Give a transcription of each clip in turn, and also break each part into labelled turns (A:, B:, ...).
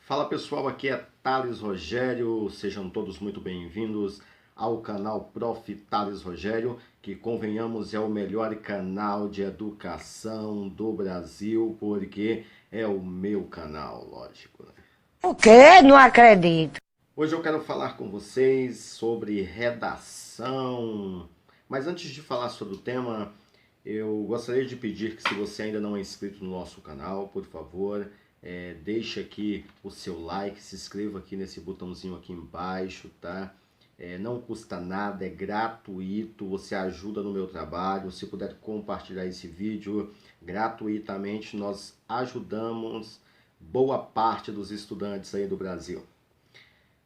A: Fala pessoal, aqui é Thales Rogério, sejam todos muito bem-vindos ao canal Prof. Thales Rogério, que convenhamos é o melhor canal de educação do Brasil, porque é o meu canal, lógico, né?
B: O quê? Não acredito.
A: Hoje eu quero falar com vocês sobre redação, mas antes de falar sobre o tema, eu gostaria de pedir que, se você ainda não é inscrito no nosso canal, por favor, deixe aqui o seu like, se inscreva aqui nesse botãozinho aqui embaixo, tá? Não custa nada, é gratuito, você ajuda no meu trabalho. Se puder compartilhar esse vídeo gratuitamente, nós ajudamos boa parte dos estudantes aí do Brasil.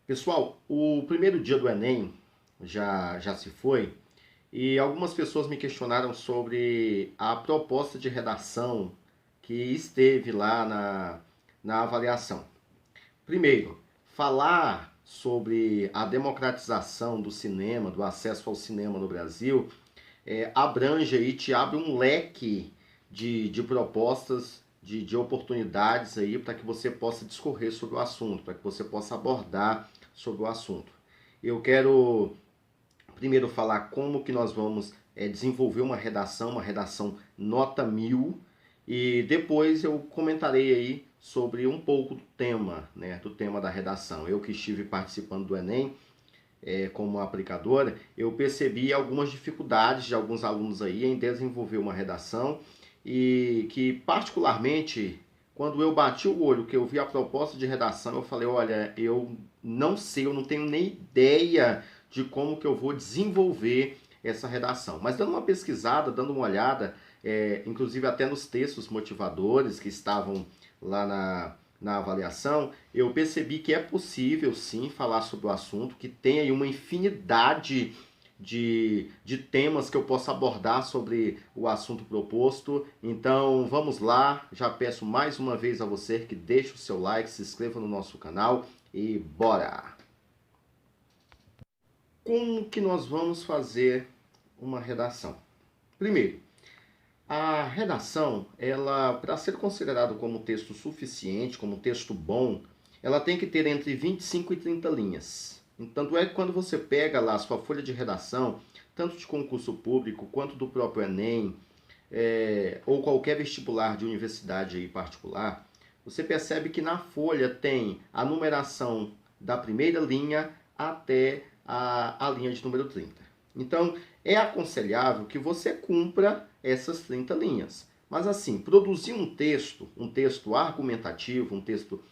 A: Pessoal, o primeiro dia do Enem já se foi e algumas pessoas me questionaram sobre a proposta de redação que esteve lá na avaliação. Primeiro, falar sobre a democratização do cinema, do acesso ao cinema no Brasil, abrange e te abre um leque de propostas, de oportunidades aí para que você possa discorrer sobre o assunto, para que você possa abordar sobre o assunto. Eu quero primeiro falar como que nós vamos desenvolver uma redação nota 1000, e depois eu comentarei aí sobre um pouco do tema, né, do tema da redação. Eu que estive participando do Enem como aplicadora, eu percebi algumas dificuldades de alguns alunos aí em desenvolver uma redação, e que particularmente quando eu bati o olho, que eu vi a proposta de redação, eu falei, olha, eu não sei, eu não tenho nem ideia de como que eu vou desenvolver essa redação. Mas dando uma pesquisada, dando uma olhada, inclusive até nos textos motivadores que estavam lá na avaliação, eu percebi que é possível sim falar sobre o assunto, que tem aí uma infinidade de temas que eu posso abordar sobre o assunto proposto. Então vamos lá, já peço mais uma vez a você que deixe o seu like, se inscreva no nosso canal e bora! Como que nós vamos fazer uma redação? Primeiro, a redação, ela, para ser considerado como texto suficiente, como texto bom, ela tem que ter entre 25 e 30 linhas. Tanto é que quando você pega lá a sua folha de redação, tanto de concurso público quanto do próprio Enem, ou qualquer vestibular de universidade aí particular, você percebe que na folha tem a numeração da primeira linha até a linha de número 30. Então, é aconselhável que você cumpra essas 30 linhas. Mas assim, produzir um texto argumentativo,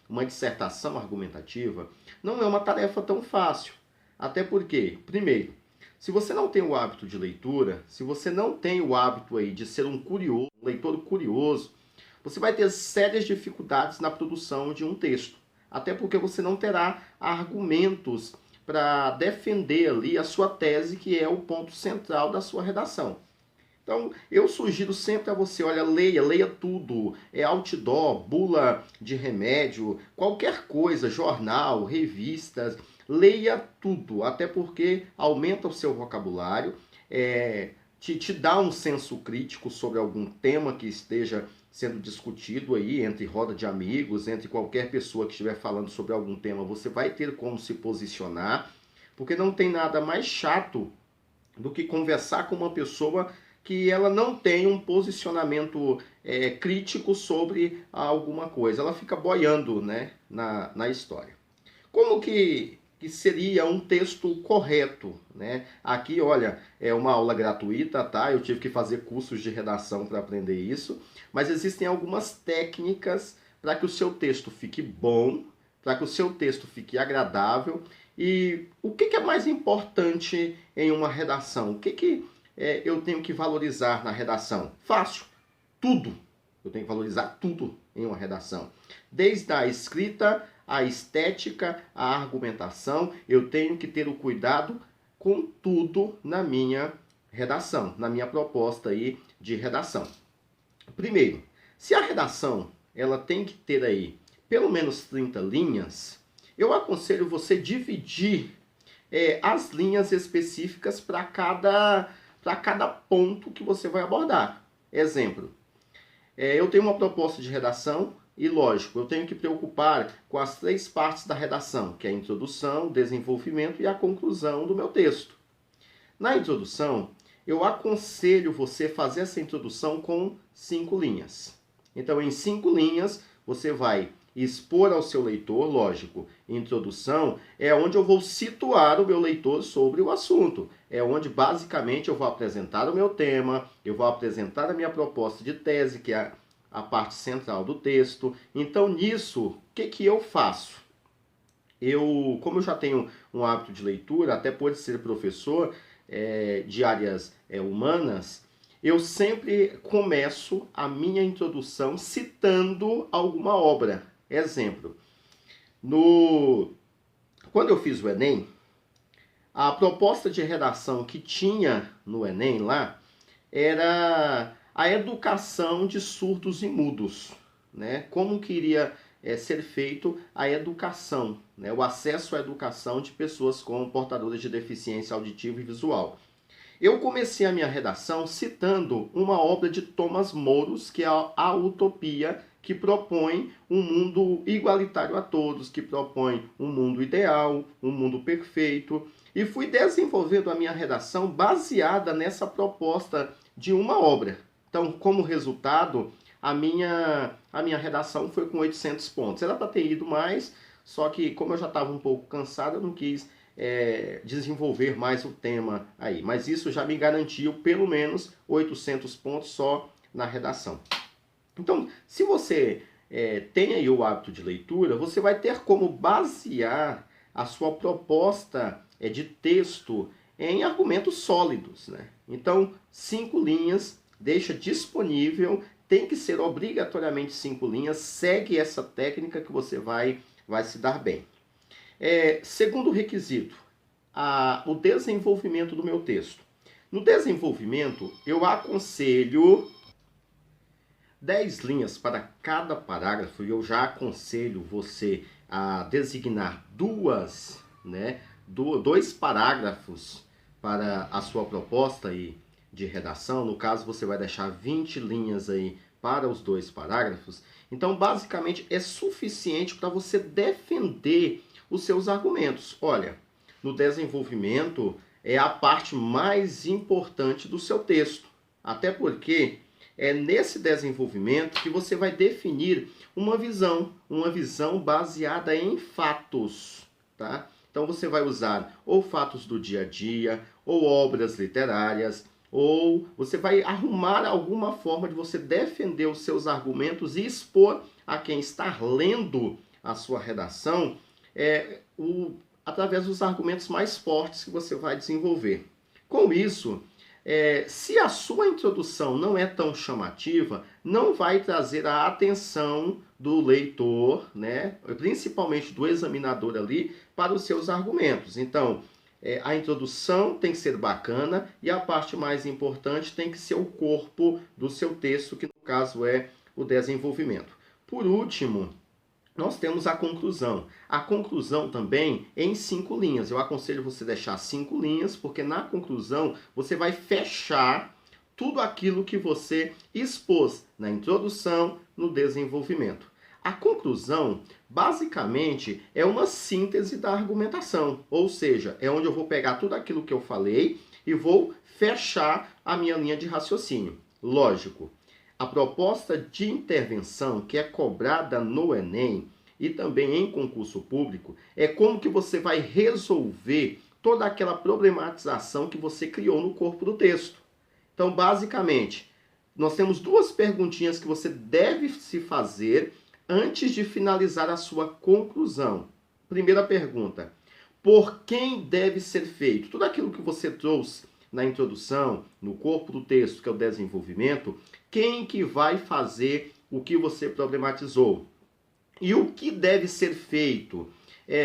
A: uma dissertação argumentativa, não é uma tarefa tão fácil. Até porque, primeiro, se você não tem o hábito de leitura, se você não tem o hábito aí de ser um leitor curioso, você vai ter sérias dificuldades na produção de um texto. Até porque você não terá argumentos para defender ali a sua tese, que é o ponto central da sua redação. Então, eu sugiro sempre a você, olha, leia tudo, outdoor, bula de remédio, qualquer coisa, jornal, revistas, leia tudo, até porque aumenta o seu vocabulário, te dá um senso crítico sobre algum tema que esteja sendo discutido aí entre roda de amigos, entre qualquer pessoa que estiver falando sobre algum tema, você vai ter como se posicionar, porque não tem nada mais chato do que conversar com uma pessoa que ela não tem um posicionamento crítico sobre alguma coisa. Ela fica boiando, né, na história. Como que seria um texto correto, né? Aqui, olha, é uma aula gratuita, tá? Eu tive que fazer cursos de redação para aprender isso, mas existem algumas técnicas para que o seu texto fique bom, para que o seu texto fique agradável. E o que é mais importante em uma redação? O que eu tenho que valorizar na redação? Fácil, tudo. Eu tenho que valorizar tudo em uma redação. Desde a escrita, a estética, a argumentação, eu tenho que ter o cuidado com tudo na minha redação, na minha proposta aí de redação. Primeiro, se a redação ela tem que ter aí pelo menos 30 linhas, eu aconselho você dividir as linhas específicas para cada ponto que você vai abordar. Exemplo, eu tenho uma proposta de redação E lógico, eu tenho que preocupar com as 3 partes da redação, que é a introdução, o desenvolvimento e a conclusão do meu texto. Na introdução, eu aconselho você fazer essa introdução com 5 linhas. Então, em 5 linhas, você vai expor ao seu leitor, lógico, introdução é onde eu vou situar o meu leitor sobre o assunto. É onde, basicamente, eu vou apresentar o meu tema, eu vou apresentar a minha proposta de tese, que é a parte central do texto. Então, nisso, o que eu faço? Como eu já tenho um hábito de leitura, até por ser professor de áreas humanas, eu sempre começo a minha introdução citando alguma obra. Exemplo, quando eu fiz o Enem, a proposta de redação que tinha no Enem lá era a educação de surdos e mudos, né? Como que iria ser feito a educação, né? O acesso à educação de pessoas com portadoras de deficiência auditiva e visual. Eu comecei a minha redação citando uma obra de Thomas Moros, que é a Utopia, que propõe um mundo igualitário a todos, que propõe um mundo ideal, um mundo perfeito. E fui desenvolvendo a minha redação baseada nessa proposta de uma obra. Então, como resultado, a minha redação foi com 800 pontos. Era para ter ido mais, só que como eu já estava um pouco cansado, eu não quis desenvolver mais o tema aí. Mas isso já me garantiu pelo menos 800 pontos só na redação. Então, se você tem aí o hábito de leitura, você vai ter como basear a sua proposta de texto em argumentos sólidos, né? Então, 5 linhas, deixa disponível, tem que ser obrigatoriamente 5 linhas, segue essa técnica que você vai se dar bem. Segundo requisito, o desenvolvimento do meu texto. No desenvolvimento, eu aconselho 10 linhas para cada parágrafo, e eu já aconselho você a designar dois parágrafos para a sua proposta aí de redação. No caso, você vai deixar 20 linhas aí para os 2 parágrafos. Então, basicamente, é suficiente para você defender os seus argumentos. Olha, no desenvolvimento é a parte mais importante do seu texto. Até porque é nesse desenvolvimento que você vai definir uma visão baseada em fatos, tá? Então você vai usar ou fatos do dia a dia, ou obras literárias, ou você vai arrumar alguma forma de você defender os seus argumentos e expor a quem está lendo a sua redação através dos argumentos mais fortes que você vai desenvolver. Com isso, se a sua introdução não é tão chamativa, não vai trazer a atenção do leitor, né, principalmente do examinador ali, para os seus argumentos. Então, a introdução tem que ser bacana e a parte mais importante tem que ser o corpo do seu texto, que no caso é o desenvolvimento. Por último, nós temos a conclusão. A conclusão também em 5 linhas. Eu aconselho você deixar 5 linhas, porque na conclusão você vai fechar tudo aquilo que você expôs na introdução, no desenvolvimento. A conclusão, basicamente, é uma síntese da argumentação. Ou seja, é onde eu vou pegar tudo aquilo que eu falei e vou fechar a minha linha de raciocínio. Lógico. A proposta de intervenção que é cobrada no Enem e também em concurso público é como que você vai resolver toda aquela problematização que você criou no corpo do texto. Então, basicamente, nós temos 2 perguntinhas que você deve se fazer antes de finalizar a sua conclusão. Primeira pergunta: por quem deve ser feito? Tudo aquilo que você trouxe na introdução, no corpo do texto, que é o desenvolvimento, quem que vai fazer o que você problematizou? E o que deve ser feito?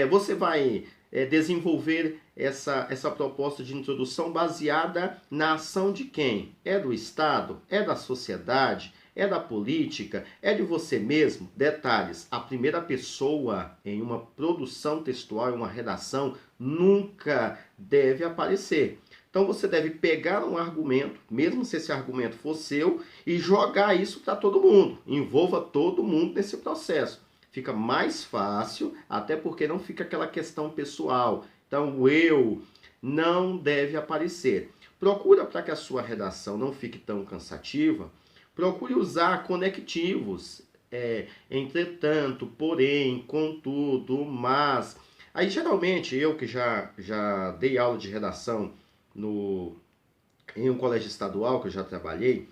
A: Você vai desenvolver essa proposta de introdução baseada na ação de quem? É do Estado? É da sociedade? É da política? É de você mesmo? Detalhes: a primeira pessoa em uma produção textual, em uma redação, nunca deve aparecer. Então você deve pegar um argumento, mesmo se esse argumento for seu, e jogar isso para todo mundo. Envolva todo mundo nesse processo. Fica mais fácil, até porque não fica aquela questão pessoal. Então o eu não deve aparecer. Procura, para que a sua redação não fique tão cansativa, procure usar conectivos. Entretanto, porém, contudo, mas. Aí geralmente eu que já dei aula de redação em um colégio estadual que eu já trabalhei,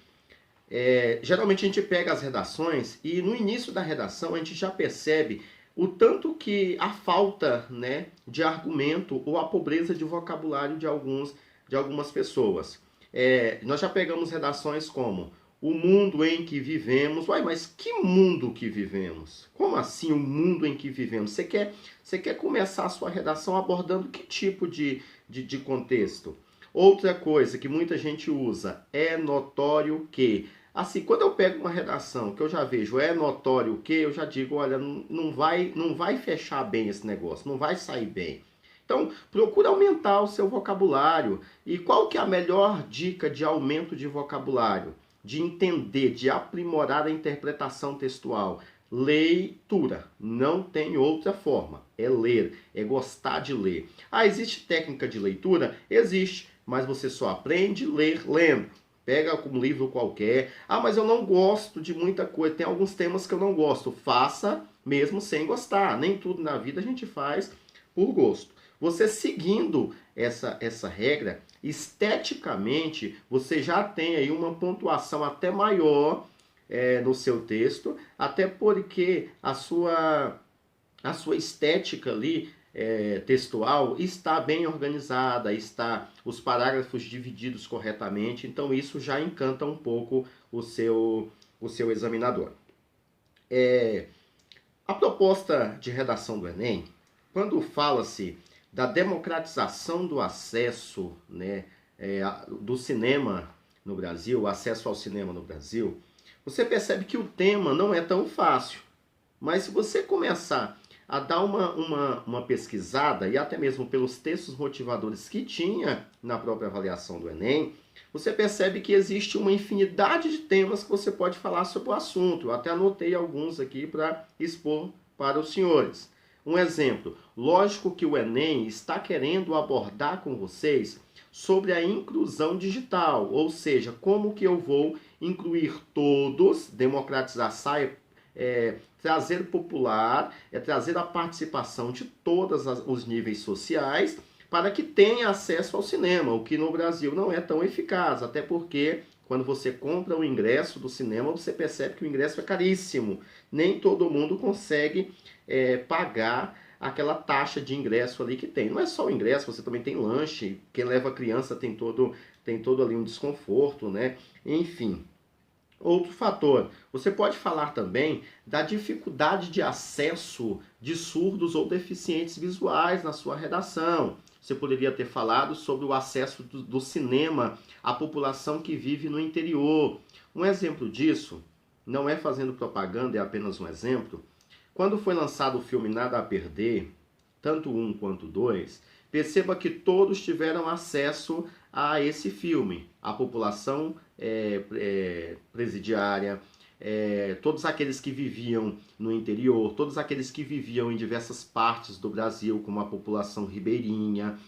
A: geralmente a gente pega as redações e no início da redação a gente já percebe o tanto que a falta, né, de argumento ou a pobreza de vocabulário de algumas pessoas. Nós já pegamos redações como o mundo em que vivemos. Uai, mas que mundo que vivemos? Como assim o mundo em que vivemos? Você quer começar a sua redação abordando que tipo de contexto? Outra coisa que muita gente usa, é notório que. Assim, quando eu pego uma redação que eu já vejo é notório que, eu já digo, olha, não vai fechar bem esse negócio, não vai sair bem. Então, procura aumentar o seu vocabulário. E qual que é a melhor dica de aumento de vocabulário? De entender, de aprimorar a interpretação textual? Leitura. Não tem outra forma. É ler, é gostar de ler. Ah, existe técnica de leitura? Existe, mas você só aprende a ler lendo. Pega um livro qualquer. Ah, mas eu não gosto de muita coisa. Tem alguns temas que eu não gosto. Faça mesmo sem gostar. Nem tudo na vida a gente faz por gosto. Você seguindo essa regra, esteticamente, você já tem aí uma pontuação até maior no seu texto, até porque a sua estética ali textual está bem organizada, está os parágrafos divididos corretamente, então isso já encanta um pouco o seu examinador. A proposta de redação do Enem, quando fala-se da democratização do acesso, né, do cinema no Brasil, o acesso ao cinema no Brasil, você percebe que o tema não é tão fácil. Mas se você começar a dar uma pesquisada, e até mesmo pelos textos motivadores que tinha na própria avaliação do Enem, você percebe que existe uma infinidade de temas que você pode falar sobre o assunto. Eu até anotei alguns aqui para expor para os senhores. Um exemplo, lógico que o Enem está querendo abordar com vocês sobre a inclusão digital, ou seja, como que eu vou incluir todos, democratizar, trazer popular, trazer a participação de todos os níveis sociais para que tenha acesso ao cinema, o que no Brasil não é tão eficaz, até porque quando você compra o ingresso do cinema, você percebe que o ingresso é caríssimo. Nem todo mundo consegue pagar aquela taxa de ingresso ali que tem. Não é só o ingresso, você também tem lanche, quem leva criança tem todo ali um desconforto, né? Enfim. Outro fator, você pode falar também da dificuldade de acesso de surdos ou deficientes visuais na sua redação. Você poderia ter falado sobre o acesso do cinema à população que vive no interior. Um exemplo disso, não é fazendo propaganda, é apenas um exemplo. Quando foi lançado o filme Nada a Perder, tanto um quanto dois, perceba que todos tiveram acesso a esse filme. A população presidiária, todos aqueles que viviam no interior, todos aqueles que viviam em diversas partes do Brasil, como a população ribeirinha,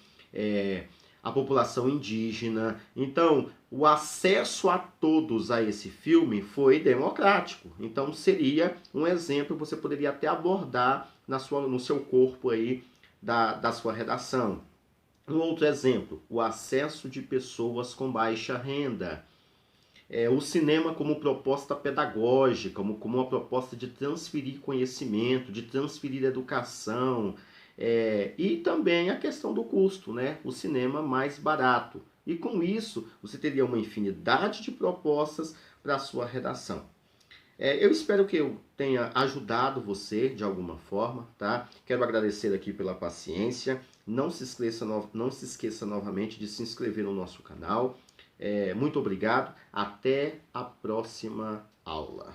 A: a população indígena. Então, o acesso a todos a esse filme foi democrático. Então, seria um exemplo que você poderia até abordar no seu corpo aí da sua redação. Um outro exemplo, o acesso de pessoas com baixa renda. O cinema como proposta pedagógica, como uma proposta de transferir conhecimento, de transferir educação, e também a questão do custo, né? O cinema mais barato. E com isso, você teria uma infinidade de propostas para a sua redação. Eu espero que eu tenha ajudado você de alguma forma, tá? Quero agradecer aqui pela paciência. Não se esqueça novamente de se inscrever no nosso canal. Muito obrigado. Até a próxima aula.